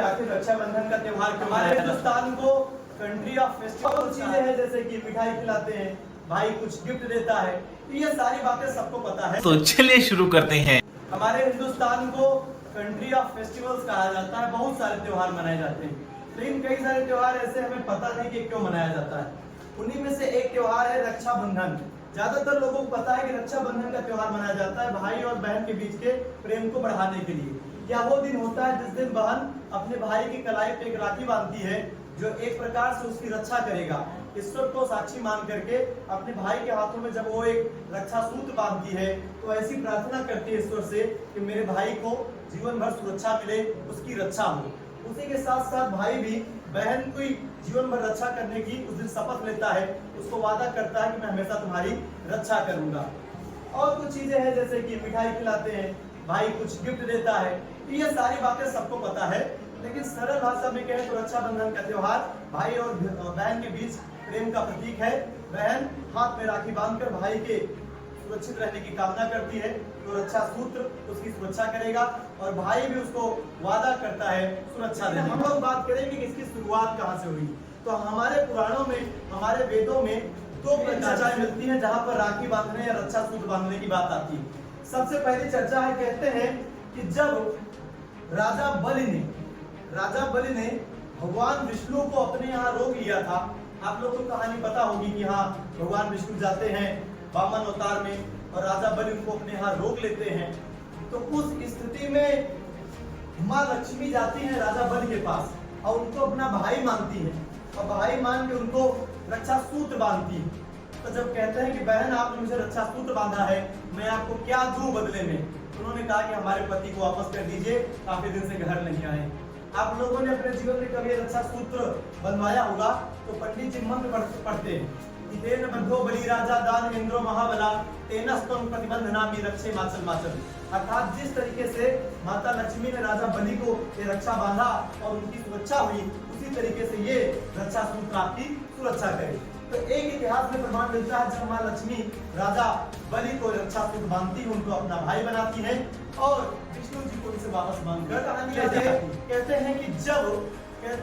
आखिर रक्षाबंधन का त्योहार हमारे हिंदुस्तान को कंट्री ऑफ फेस्टिवल चीजें हैं, जैसे कि मिठाई खिलाते हैं, भाई कुछ गिफ्ट देता है, तो ये सारी बातें सबको पता है। तो चलिए शुरू करते हैं। हमारे हिंदुस्तान को कंट्री ऑफ फेस्टिवल्स कहा जाता है, बहुत सारे त्योहार मनाए जाते हैं, लेकिन कई सारे त्योहार ऐसे हमें पता नहीं कि क्यों मनाया जाता है। उन्हीं में से एक त्योहार है रक्षाबंधन। ज्यादातर लोगों को पता है कि रक्षाबंधन का त्योहार मनाया जाता है भाई और बहन के बीच के प्रेम को बढ़ाने के लिए। यह वो दिन होता है जिस दिन बहन अपने भाई की कलाई पे एक राखी बांधती है, जो एक प्रकार से उसकी रक्षा करेगा। ईश्वर को साक्षी मान करके अपने भाई के हाथों में जब वो एक रक्षा सूत्र बांधती है, तो ऐसी प्रार्थना करती है ईश्वर से कि मेरे भाई को जीवन भर सुरक्षा मिले, उसकी रक्षा हो। उसी के साथ साथ भाई भी बहन की जीवन भर रक्षा करने की उस दिन शपथ लेता है, उसको वादा करता है कि मैं हमेशा तुम्हारी रक्षा करूंगा। और कुछ चीजें हैं, जैसे कि मिठाई खिलाते हैं, भाई कुछ गिफ्ट देता है, तो ये सारी बातें सबको पता है। लेकिन सरल भाषा में कहें तो रक्षाबंधन का त्योहार भाई और बहन के बीच प्रेम का प्रतीक है। बहन हाथ में राखी बांधकर भाई के सुरक्षित रहने की कामना करती है, तो रक्षा सूत्र उसकी सुरक्षा करेगा और भाई भी उसको वादा करता है सुरक्षा देने। हम लोग बात करेंगे कि इसकी शुरुआत कहाँ से हुई, तो हमारे पुराणों में, हमारे वेदों में दो चर्चाएं मिलती हैं जहां पर राखी बांधने या रक्षा सूत्र बांधने की बात आती है। सबसे पहली चर्चा है, कहते हैं कि जब राजा बलि ने भगवान विष्णु को अपने यहाँ रोक लिया था। आप लोगों को कहानी पता होगी कि हाँ, भगवान विष्णु जाते हैं वामन अवतार में और राजा बलि उनको अपने यहाँ रोक लेते हैं। तो उस स्थिति में माँ लक्ष्मी जाती है राजा बलि के पास और उनको अपना भाई मानती है और भाई मान के उनको रक्षा सूत्र बांधती है। तो जब कहते हैं कि बहन आपने मुझे रक्षा सूत्र बांधा है, मैं आपको क्या दूं बदले में, उन्होंने कहा कि हमारे पति को वापस कर दीजिए, काफी दिन से घर नहीं आए। आप लोगों ने अपने जीवन में कभी रक्षा सूत्र बंधवाया होगा, तो पंडित जी मंत्र पढ़ते हैं, तेन बंधो बलि राजा दान इंद्रो महाबला तेन स्तम प्रतिबंधनामि रक्षे माचल माचल। अर्थात जिस तरीके से माता लक्ष्मी ने राजा बलि को ये रक्षा बांधा और उनकी सुरक्षा हुई, उसी तरीके से ये रक्षा सूत्र आपकी सुरक्षा करे। तो एक इतिहास में प्रमाण मिलता है, जब माँ लक्ष्मी राजा बलि को रक्षा सूत्र बांधती है, उनको अपना भाई बनाती है और विष्णु जी को उनसे वापस बांधकर कहते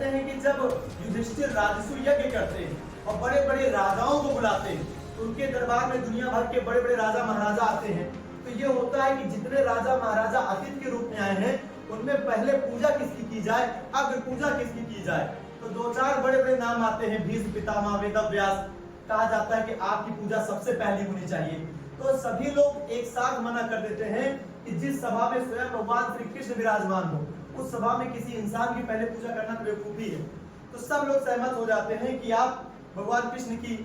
हैं कि जब युधिष्ठिर राजसू यज्ञ करते हैं और बड़े बड़े राजाओं को बुलाते हैं, तो उनके दरबार में दुनिया भर के बड़े बड़े राजा महाराजा आते हैं। तो ये होता है कि जितने राजा महाराजा अतिथि के रूप में आए हैं, उनमें पहले पूजा किसकी की जाए, अग्र पूजा किसकी की जाए। तो दो चार बड़े बड़े नाम आते हैं, भीष्म पितामह वेदव्यास। कहा जाता है कि आपकी पूजा सबसे पहली होनी चाहिए। तो सभी लोग एक साथ मना कर देते हैं कि जिस सभा में स्वयं भगवान श्री कृष्ण विराजमान हो, उस सभा में किसी इंसान की पहले पूजा करना तो बेवकूफी है। तो सब लोग सहमत हो जाते हैं कि आप भगवान कृष्ण की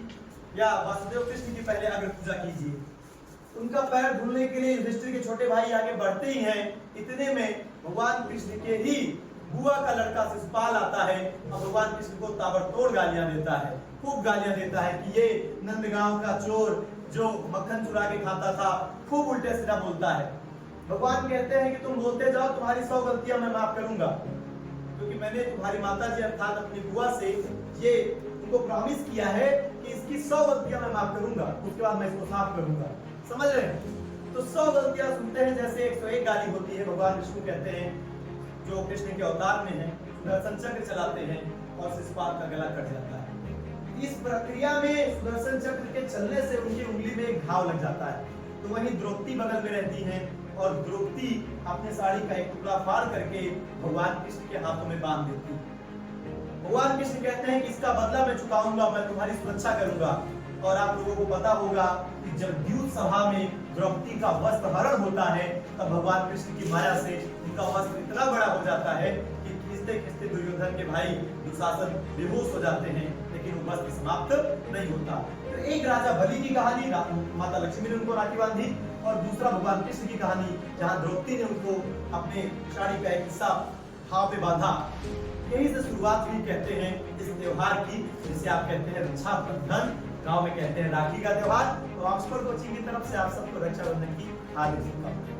या वासुदेव कृष्ण की पहले अग्र पूजा कीजिए। उनका पैर धुलने के लिए युधिष्ठिर के छोटे भाई आगे बढ़ते ही हैं। इतने में भगवान कृष्ण के ही बुआ का लड़का शिशुपाल आता है और भगवान कृष्ण को ताबड़तोड़ गालियां देता है, खूब गालियां देता है कि ये नंदगांव का चोर जो मक्खन चुरा के खाता था, खूब उल्टे सीधा बोलता है। भगवान कहते हैं कि तुम बोलते जाओ, तुम्हारी 100 गलतियां मैं माफ करूंगा, क्योंकि मैंने तुम्हारी माता जी अर्थात अपनी बुआ से ये उनको प्रॉमिस किया है कि इसकी 100 गलतियां मैं माफ करूंगा, उसके बाद मैं इसको साफ करूंगा। समझ रहे हैं? तो 100 गलतियां सुनते हैं, जैसे 101 गाली होती है। भगवान विष्णु कहते हैं, जो कृष्ण के अवतार में है, सुदर्शन चक्र चलाते हैं और शिशुपाल का गला कट जाता है। इस प्रक्रिया में सुदर्शन चक्र के चलने से उनकी उंगली में एक घाव लग जाता है। तो वहीं द्रौपदी बगल में रहती हैं और द्रौपदी अपने साड़ी का एक टुकड़ा फाड़ करके भगवान कृष्ण के हाथों में बांध देती है। भगवान कृष्ण कहते हैं कि इसका बदला मैं चुकाऊंगा, मैं तुम्हारी सुरक्षा करूंगा। और आप लोगों को पता होगा कि जब द्यूत सभा में द्रौपदी का वस्त्र हरण होता है, तब भगवान कृष्ण की माया से उनका वस्त्र इतना बड़ा हो जाता है कि खींचते खींचते दुर्योधन के भाई दुशासन बेहोश हो जाते हैं, लेकिन वो वस्त्र समाप्त नहीं होता। तो एक राजा बलि की कहानी, माता लक्ष्मी ने उनको राखी बांधी, और दूसरा भगवान कृष्ण की कहानी, जहाँ द्रौपदी ने उनको अपने साड़ी का एक हिस्सा हाथ पे बांधा। यही से शुरुआत हुई, कहते हैं, इस त्योहार की, जिसे आप कहते हैं रक्षाबंधन, गांव में कहते हैं राखी का त्योहार। तो ऑक्सफोर्ड कोचिंग की तरफ से आप सबको रक्षाबंधन की हार्दिक शुभकामनाएं।